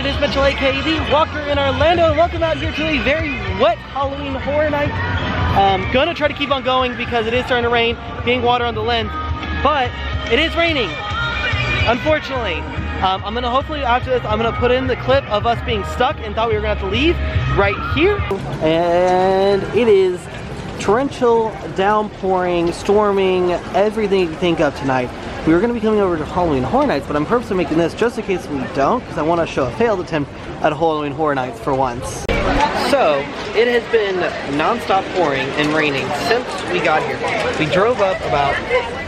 It is Mitchell, aka The Walker in Orlando, and welcome out here to a very wet Halloween Horror Night. Gonna try to keep on going because it is starting to rain, getting water on the lens, but it is raining, unfortunately. I'm gonna hopefully after this, I'm gonna put in the clip of us being stuck and thought we were gonna have to leave right here. And it is torrential, downpouring, storming, everything you can think of tonight. We were going to be coming over to Halloween Horror Nights, but I'm purposely making this just in case we don't, because I want to show a failed attempt at Halloween Horror Nights for once. So, it has been non-stop pouring and raining since we got here. We drove up about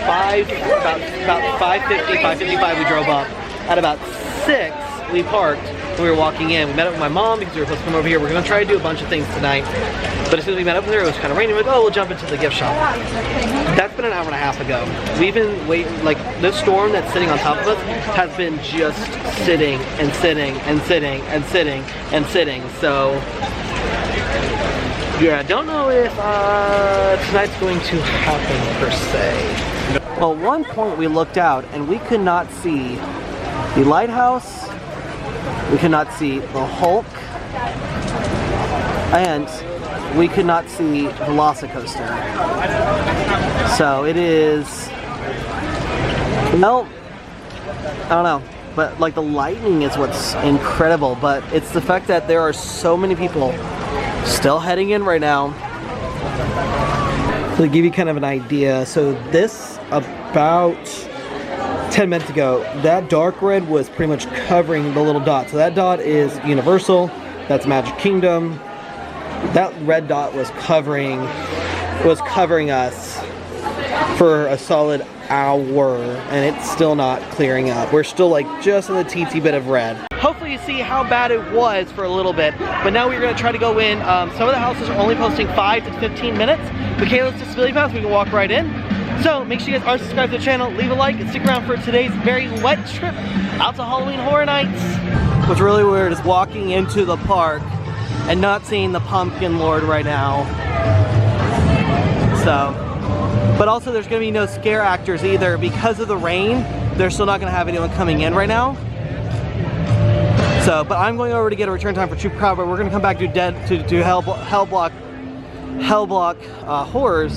5:50, 5:55 we drove up. At about 6, we parked and we were walking in. We met up with my mom because we were supposed to come over here. We're going to try to do a bunch of things tonight. But as soon as we met up there, it was kind of raining. We're like, oh, we'll jump into the gift shop. That's been an hour and a half ago. We've been waiting, like, this storm that's sitting on top of us has been just sitting and sitting and sitting and sitting and sitting. So, yeah, I don't know if tonight's going to happen per se. Well, at one point we looked out and we could not see the lighthouse, we could not see the Hulk, and we could not see Velocicoaster. So it is, well, I don't know, but like the lightning is what's incredible, but it's the fact that there are so many people still heading in right now. To give you kind of an idea, so this about 10 minutes ago, that dark red was pretty much covering the little dot. So that dot is Universal, that's Magic Kingdom. That red dot was covering us for a solid hour, and it's still not clearing up. We're still like just in the teensy bit of red. Hopefully you see how bad it was for a little bit, but now we're gonna try to go in. Some of the houses are only posting 5 to 15 minutes. With Kayla's disability pass, we can walk right in. So make sure you guys are subscribed to the channel, leave a like, and stick around for today's very wet trip out to Halloween Horror Nights. What's really weird is walking into the park and not seeing the Pumpkin Lord right now. So, but also there's gonna be no scare actors either because of the rain. They're still not gonna have anyone coming in right now. So, but I'm going over to get a return time for Troop Crowd, but we're gonna come back to Hellblock Horrors.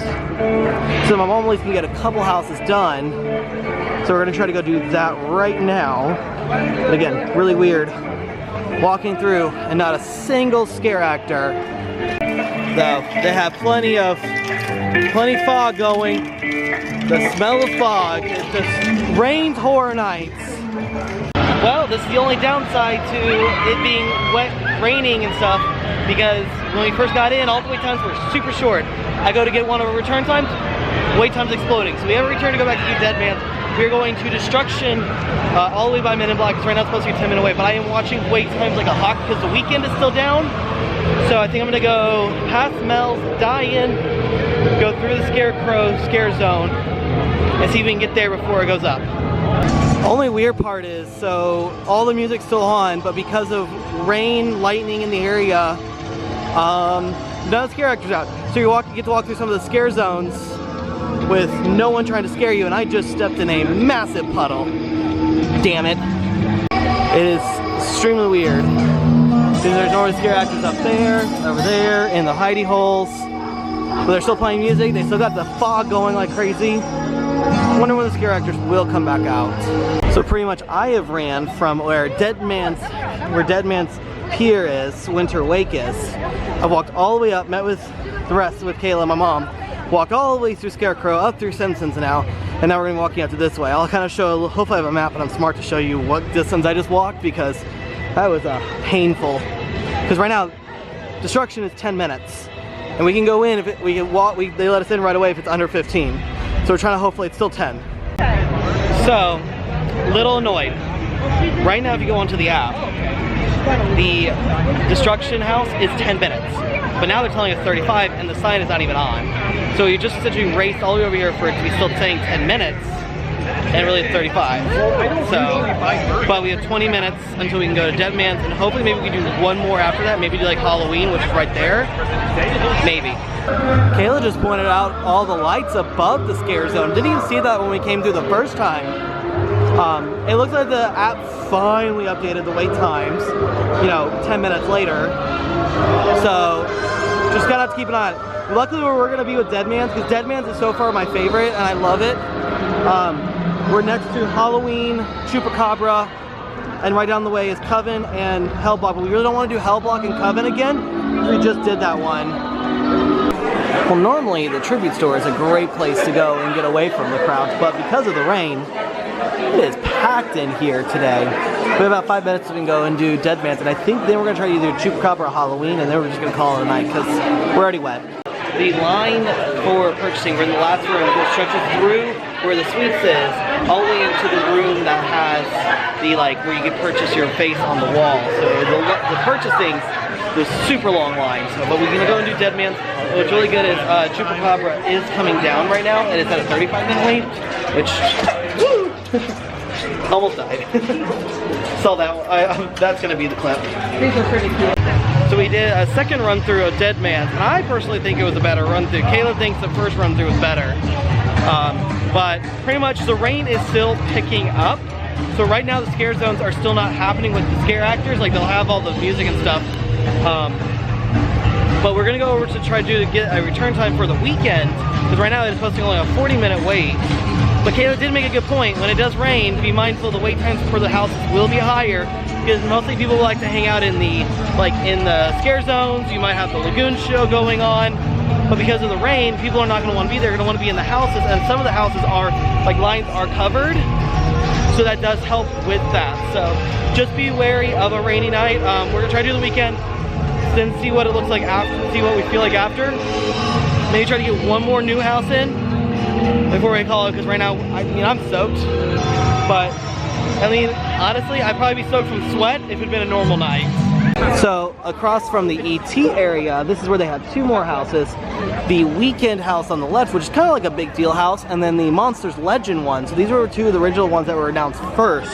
So my mom at least can get a couple houses done. So we're gonna try to go do that right now. But again, really weird. Walking through and not a single scare actor. Though they have plenty fog going. The smell of fog. It just rains Horror Nights. Well, this is the only downside to it being wet, raining and stuff, because when we first got in, all the wait times were super short. I go to get one of our return times, wait time's exploding. So we have a return to go back to do Dead Man's. We're going to Destruction all the way by Men in Black, because right now it's supposed to be 10 minutes away, but I am watching wait times like a hawk because the weekend is still down. So I think I'm gonna go past Mel's, die in, go through the Scarecrow scare zone, and see if we can get there before it goes up. Only weird part is, so all the music's still on, but because of rain, lightning in the area, none of the scare actors out. So you get to walk through some of the scare zones with no one trying to scare you, and I just stepped in a massive puddle. Damn it. It is extremely weird. See, there's no scare actors up there, over there, in the hidey holes. But they're still playing music, they still got the fog going like crazy. I wonder when the scare actors will come back out. So pretty much I have ran from where Dead Man's Pier is, Winter Wake is. I've walked all the way up, met with the rest, with Kayla and my mom, walked all the way through Scarecrow, up through Simpsons now, and now we're gonna be walking out to this way. I'll kind of show, hopefully I have a map and I'm smart to show you what distance I just walked, because that was painful. Because right now, Destruction is 10 minutes. And we can go in, if we can walk, they let us in right away if it's under 15. So we're trying to, hopefully it's still 10. So, little annoyed. Right now if you go onto the app, the Destruction house is 10 minutes. But now they're telling us 35 and the sign is not even on. So you just essentially raced all the way over here for it to be still saying 10 minutes. And really it's 35. So, but we have 20 minutes until we can go to Dead Man's, and hopefully maybe we can do one more after that. Maybe do like Halloween, which is right there. Maybe. Kayla just pointed out all the lights above the scare zone. Didn't even see that when we came through the first time. It looks like the app finally updated the wait times, you know, 10 minutes later. So just gotta have to keep an eye on it. Luckily we're gonna be with Deadman's, because Deadman's is so far my favorite and I love it. We're next to Halloween, Chupacabra, and right down the way is Coven and Hellblock, but we really don't want to do Hellblock and Coven again. We just did that one. Well, normally the tribute store is a great place to go and get away from the crowds, but because of the rain, it is packed in here today. We have about 5 minutes so we can go and do Deadman's, and I think then we're going to try to either Chupacabra or Halloween, and then we're just going to call it a night because we're already wet. The line for purchasing, we're in the last room, goes stretches through where the sweets is, all the way into the room that has the, like, where you can purchase your face on the wall. So the purchase things, there's super long lines. So, but we're gonna go and do Deadman's. What's really good is Chupacabra is coming down right now, and it's at a 35-minute wait, which, woo, almost died. Saw that one. That's gonna be the clip. These are pretty cool. So we did a second run through of Deadman's, and I personally think it was a better run through. Kayla thinks the first run through was better. But pretty much the rain is still picking up. So right now the scare zones are still not happening with the scare actors, like they'll have all the music and stuff. But we're gonna go over to try to get a return time for the weekend, because right now it's supposed to be only a 40-minute wait. But Kayla did make a good point. When it does rain, be mindful the wait times for the houses will be higher, because mostly people like to hang out in the scare zones. You might have the Lagoon show going on, but because of the rain, people are not going to want to be there. They're going to want to be in the houses, and some of the houses are, like, lines are covered, so that does help with that. So just be wary of a rainy night. We're going to try to do the weekend, then see what it looks like after, see what we feel like after. Maybe try to get one more new house in before we call it, because right now, I mean, I'm soaked, but I mean, honestly, I'd probably be soaked from sweat if it had been a normal night. So across from the ET area, this is where they have two more houses. The Weekend house on the left, which is kind of like a big deal house, and then the Monsters Legend one. So these were two of the original ones that were announced first.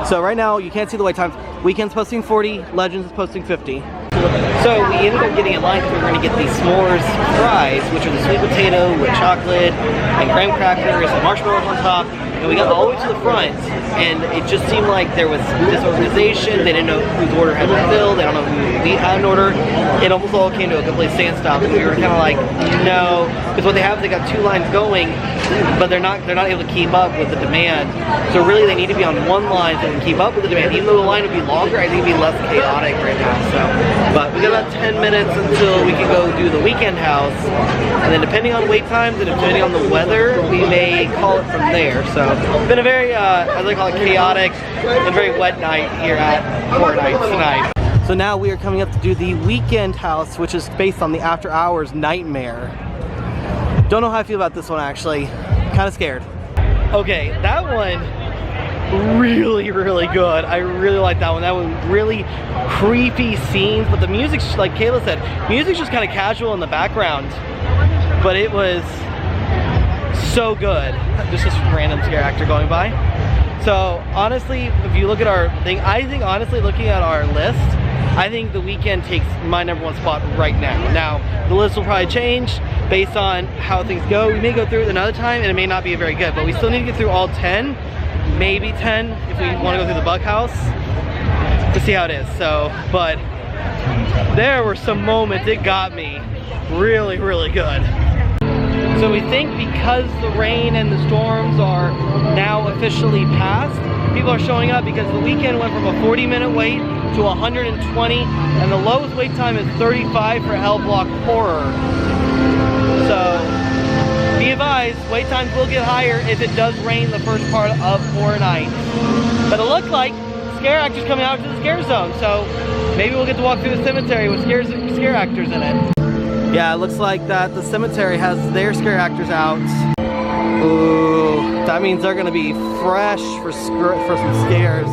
So right now, you can't see the wait times. Weekend's posting 40, Legends is posting 50. So we ended up getting in line because we were going to get these s'mores fries, which are the sweet potato with chocolate and graham crackers and marshmallows on top. And we got all the way to the front, and it just seemed like there was disorganization. They didn't know whose order had been filled. They don't know who had an order. It almost all came to a complete standstill, and we were kind of like, no, because what they have, they got two lines going, but they're not able to keep up with the demand. So really, they need to be on one line so they can keep up with the demand. Even though the line would be longer, I think it'd be less chaotic right now. So, but we got about 10 minutes until we can go do the Weekend house, and then depending on wait times and depending on the weather, we may call it from there. So it's been a very, as I call it, chaotic and very wet night here at Horror Nights tonight. So now we are coming up to do the Weekend house, which is based on the After Hours Nightmare. Don't know how I feel about this one, actually. Kind of scared. Okay, that one, really, really good. I really like that one. That one, really creepy scenes, but the music's, like Kayla said, music's just kind of casual in the background, but it was so good. Just this random scare actor going by. So honestly, if you look at our thing, I think honestly looking at our list, I think the Weekend takes my #1 spot right now. Now, the list will probably change based on how things go. We may go through it another time and it may not be very good, but we still need to get through all 10, maybe 10 if we want to go through the Bug House to see how it is. So, but there were some moments, it got me really, really good. So we think because the rain and the storms are now officially past, people are showing up because the Weekend went from a 40-minute wait to 120, and the lowest wait time is 35 for Hellblock Horror. So be advised, wait times will get higher if it does rain the first part of Horror Nights. But it looks like scare actors coming out to the scare zone, so maybe we'll get to walk through the cemetery with scare actors in it. Yeah, it looks like that the cemetery has their scare actors out. Ooh, that means they're gonna be fresh for some scares.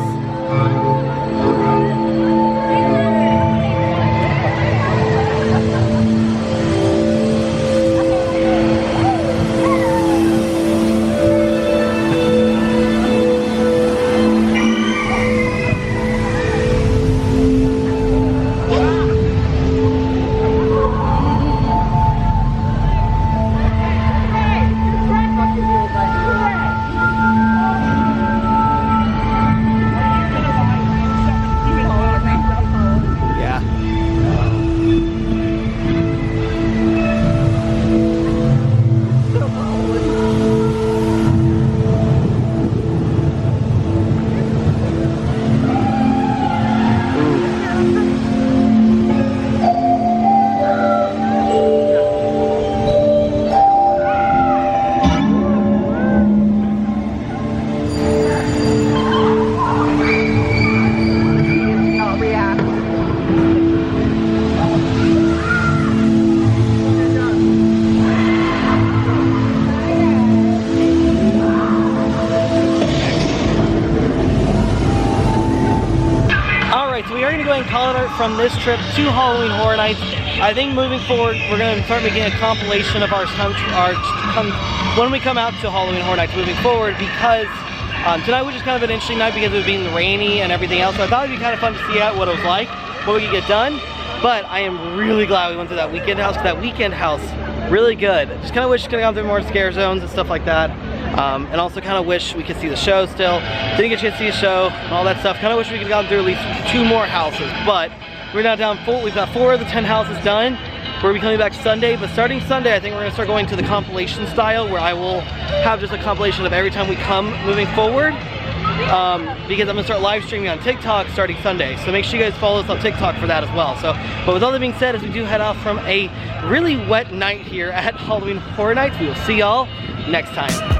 from this trip to Halloween Horror Nights. I think moving forward, we're going to start making a compilation of when we come out to Halloween Horror Nights moving forward, because tonight was just kind of an interesting night because it was being rainy and everything else. So I thought it'd be kind of fun to see what it was like, what we could get done. But I am really glad we went to that weekend house, because that weekend house, really good. Just kind of wish we could have gone through more scare zones and stuff like that. And also kind of wish we could see the show still. Didn't get a chance to see a show and all that stuff. Kind of wish we could have gone through at least 2 more houses. But we're now down full. We've got 4 of the 10 houses done. We'll be coming back Sunday. But starting Sunday, I think we're going to start going to the compilation style, where I will have just a compilation of every time we come moving forward. Because I'm going to start live streaming on TikTok starting Sunday. So make sure you guys follow us on TikTok for that as well. So, but with all that being said, as we do head off from a really wet night here at Halloween Horror Nights, we will see y'all next time.